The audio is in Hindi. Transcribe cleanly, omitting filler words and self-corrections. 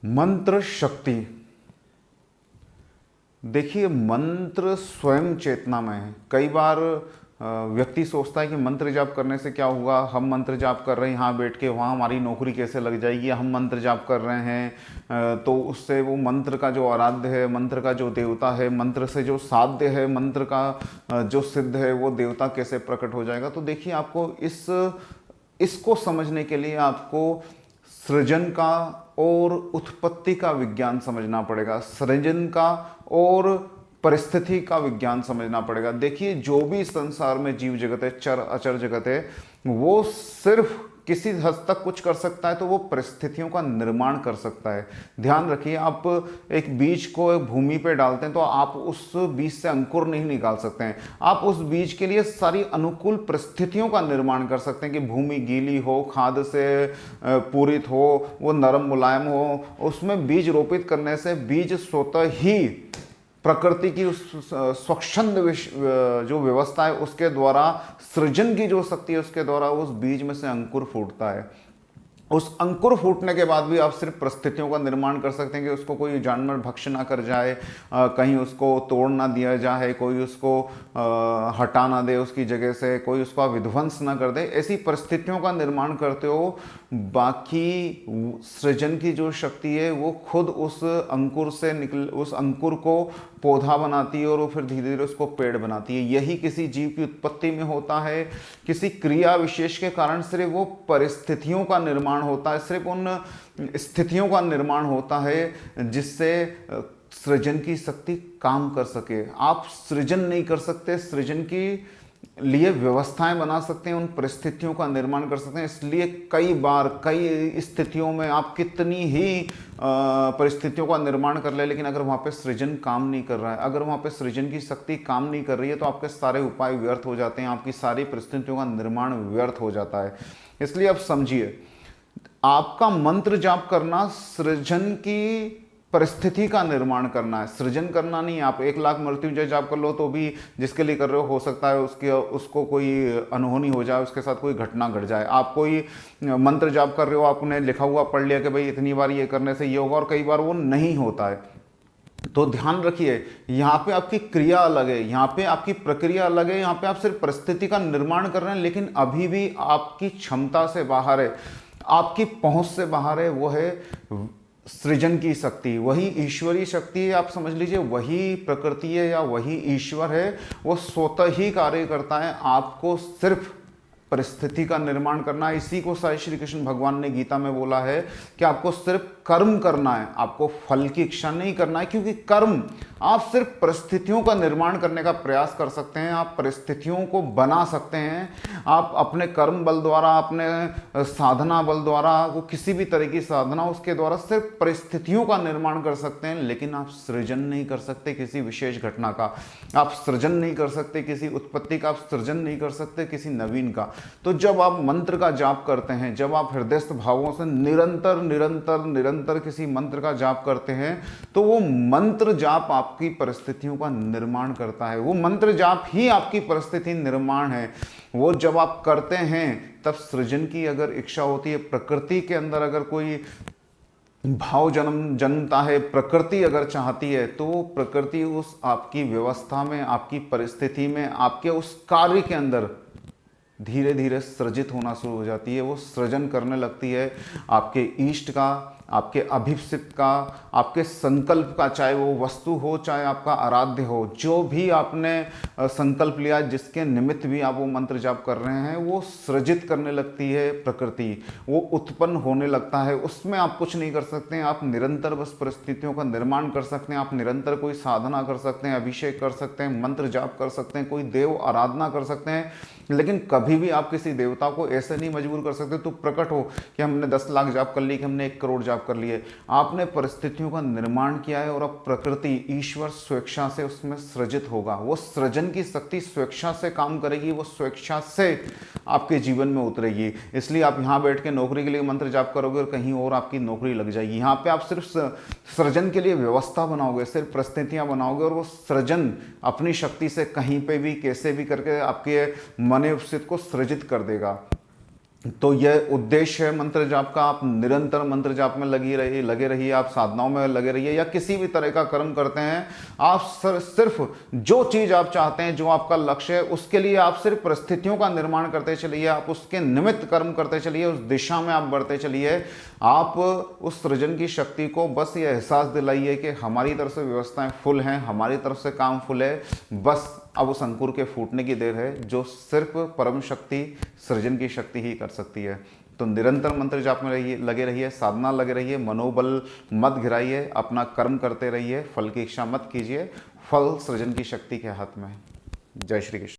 मंत्र शक्ति। देखिए, मंत्र स्वयं चेतना में है। कई बार व्यक्ति सोचता है कि मंत्र जाप करने से क्या होगा, हम मंत्र जाप कर रहे हैं यहाँ बैठ के, वहाँ हमारी नौकरी कैसे लग जाएगी, हम मंत्र जाप कर रहे हैं तो उससे वो मंत्र का जो आराध्य है, मंत्र का जो देवता है, मंत्र से जो साध्य है, मंत्र का जो सिद्ध है, वो देवता कैसे प्रकट हो जाएगा। तो देखिए, आपको इसको समझने के लिए आपको सृजन का और उत्पत्ति का विज्ञान समझना पड़ेगा, सृजन का और परिस्थिति का विज्ञान समझना पड़ेगा। देखिए, जो भी संसार में जीव जगत है, चर अचर जगत है, वो सिर्फ किसी हद तक कुछ कर सकता है तो वो परिस्थितियों का निर्माण कर सकता है। ध्यान रखिए, आप एक बीज को एक भूमि पे डालते हैं तो आप उस बीज से अंकुर नहीं निकाल सकते हैं। आप उस बीज के लिए सारी अनुकूल परिस्थितियों का निर्माण कर सकते हैं कि भूमि गीली हो, खाद से पूरित हो, वो नरम मुलायम हो। उसमें बीज रोपित करने से बीज स्वतः ही प्रकृति की उस स्वच्छंद जो व्यवस्था है उसके द्वारा, सृजन की जो शक्ति है उसके द्वारा उस बीज में से अंकुर फूटता है। उस अंकुर फूटने के बाद भी आप सिर्फ परिस्थितियों का निर्माण कर सकते हैं कि उसको कोई जानवर भक्ष ना कर जाए, कहीं उसको तोड़ ना दिया जाए, कोई उसको हटा ना दे उसकी जगह से, कोई उसका विध्वंस ना कर दे। ऐसी परिस्थितियों का निर्माण करते हो। बाकी सृजन की जो शक्ति है वो खुद उस अंकुर से उस अंकुर को पौधा बनाती है और वो फिर धीरे धीरे उसको पेड़ बनाती है। यही किसी जीव की उत्पत्ति में होता है। किसी क्रिया विशेष के कारण सिर्फ वो परिस्थितियों का निर्माण होता है, सिर्फ उन स्थितियों का निर्माण होता है जिससे सृजन की शक्ति काम कर सके। आप सृजन नहीं कर सकते, सृजन की लिए व्यवस्थाएं बना सकते हैं, उन परिस्थितियों का निर्माण कर सकते हैं। इसलिए कई बार कई स्थितियों में आप कितनी ही परिस्थितियों का निर्माण कर ले, लेकिन अगर वहाँ पे सृजन काम नहीं कर रहा है, अगर वहाँ पे सृजन की शक्ति काम नहीं कर रही है, तो आपके सारे उपाय व्यर्थ हो जाते हैं, आपकी सारी परिस्थितियों का निर्माण व्यर्थ हो जाता है। इसलिए आप समझिए, आपका मंत्र जाप करना सृजन की परिस्थिति का निर्माण करना है, सृजन करना नहीं। आप 1,00,000 मृत्युंजय जाप कर लो तो भी जिसके लिए कर रहे हो सकता है उसको कोई अनहोनी हो जाए, उसके साथ कोई घटना घट जाए। आप कोई मंत्र जाप कर रहे हो, आपने लिखा हुआ पढ़ लिया कि भाई इतनी बार ये करने से ये होगा, और कई बार वो नहीं होता है। तो ध्यान रखिए, यहाँ पे आपकी क्रिया अलग है, यहाँ पे आपकी प्रक्रिया अलग है, यहाँ पे आप सिर्फ परिस्थिति का निर्माण कर रहे हैं, लेकिन अभी भी आपकी क्षमता से बाहर है, आपकी पहुंच से बाहर है। वो है सृजन की शक्ति, वही ईश्वरीय शक्ति है। आप समझ लीजिए, वही प्रकृति है या वही ईश्वर है, वो स्वतः ही कार्य करता है। आपको सिर्फ परिस्थिति का निर्माण करना है। इसी को साईं श्री कृष्ण भगवान ने गीता में बोला है कि आपको सिर्फ कर्म करना है, आपको फल की इच्छा नहीं करना है, क्योंकि कर्म आप सिर्फ परिस्थितियों का निर्माण करने का प्रयास कर सकते हैं, आप परिस्थितियों को बना सकते हैं। आप अपने कर्म बल द्वारा, अपने साधना बल द्वारा, वो किसी भी तरह की साधना, उसके द्वारा सिर्फ परिस्थितियों का निर्माण कर सकते हैं, लेकिन आप सृजन नहीं कर सकते किसी विशेष घटना का, आप सृजन नहीं कर सकते किसी उत्पत्ति का, आप सृजन नहीं कर सकते किसी नवीन का। तो जब आप मंत्र का जाप करते हैं, जब आप हृदयस्थ भावों से निरंतर निरंतर निरंतर किसी मंत्र का जाप करते हैं, तो वो मंत्र जाप आपकी परिस्थितियों का निर्माण करता है। वो मंत्र जाप ही आपकी परिस्थिति निर्माण है। वो जब आप करते हैं तब सृजन की अगर इच्छा होती है, प्रकृति के अंदर अगर कोई भाव जन्मता है, प्रकृति अगर चाहती है, तो प्रकृति उस आपकी व्यवस्था में, आपकी परिस्थिति में, आपके उस कार्य के अंदर धीरे धीरे सृजित होना शुरू हो जाती है। वो सृजन करने लगती है आपके इष्ट का, आपके अभिप्सित का, आपके संकल्प का, चाहे वो वस्तु हो, चाहे आपका आराध्य हो। जो भी आपने संकल्प लिया, जिसके निमित्त भी आप वो मंत्र जाप कर रहे हैं, वो सृजित करने लगती है प्रकृति, वो उत्पन्न होने लगता है। उसमें आप कुछ नहीं कर सकते हैं, आप निरंतर बस परिस्थितियों का निर्माण कर सकते हैं। आप निरंतर कोई साधना कर सकते हैं, अभिषेक कर सकते हैं, मंत्र जाप कर सकते हैं, कोई देव आराधना कर सकते हैं, लेकिन कभी भी आप किसी देवता को ऐसे नहीं मजबूर कर सकते तो प्रकट हो कि हमने 10,00,000 जाप कर ली, कि हमने 1 करोड़ जाप कर लिए। आपने परिस्थितियों का निर्माण किया है और अब प्रकृति, ईश्वर स्वेच्छा से उसमें सृजित होगा। वो सृजन की शक्ति स्वेच्छा से काम करेगी, वो स्वेच्छा से आपके जीवन में उतरेगी। इसलिए आप यहाँ बैठ के नौकरी के लिए मंत्र जाप करोगे और कहीं और आपकी नौकरी लग जाएगी। यहाँ पे आप सिर्फ सृजन के लिए व्यवस्था बनाओगे, सिर्फ परिस्थितियाँ बनाओगे, और वो सृजन अपनी शक्ति से कहीं पे भी कैसे भी करके आपके मन उपस्थित को सृजित कर देगा। तो यह उद्देश्य है मंत्र जाप का। आप निरंतर मंत्र जाप में लगे रहिए, आप साधनाओं में लगे रहिए, या किसी भी तरह का कर्म करते हैं आप सिर्फ जो चीज़ आप चाहते हैं, जो आपका लक्ष्य है, उसके लिए आप सिर्फ परिस्थितियों का निर्माण करते चलिए, आप उसके निमित्त कर्म करते चलिए, उस दिशा में आप बढ़ते चलिए। आप उस सृजन की शक्ति को बस ये एहसास दिलाइए कि हमारी तरफ से व्यवस्थाएं फुल हैं, हमारी तरफ से काम फुल है, बस अब उस अंकुर के फूटने की देर है, जो सिर्फ परम शक्ति, सृजन की शक्ति ही कर सकती है। तो निरंतर मंत्र जाप में रहिए, लगे रहिए, साधना लगे रहिए, मनोबल मत गिराइए, अपना कर्म करते रहिए, फल की इच्छा मत कीजिए, फल सृजन की शक्ति के हाथ में है। जय श्री कृष्ण।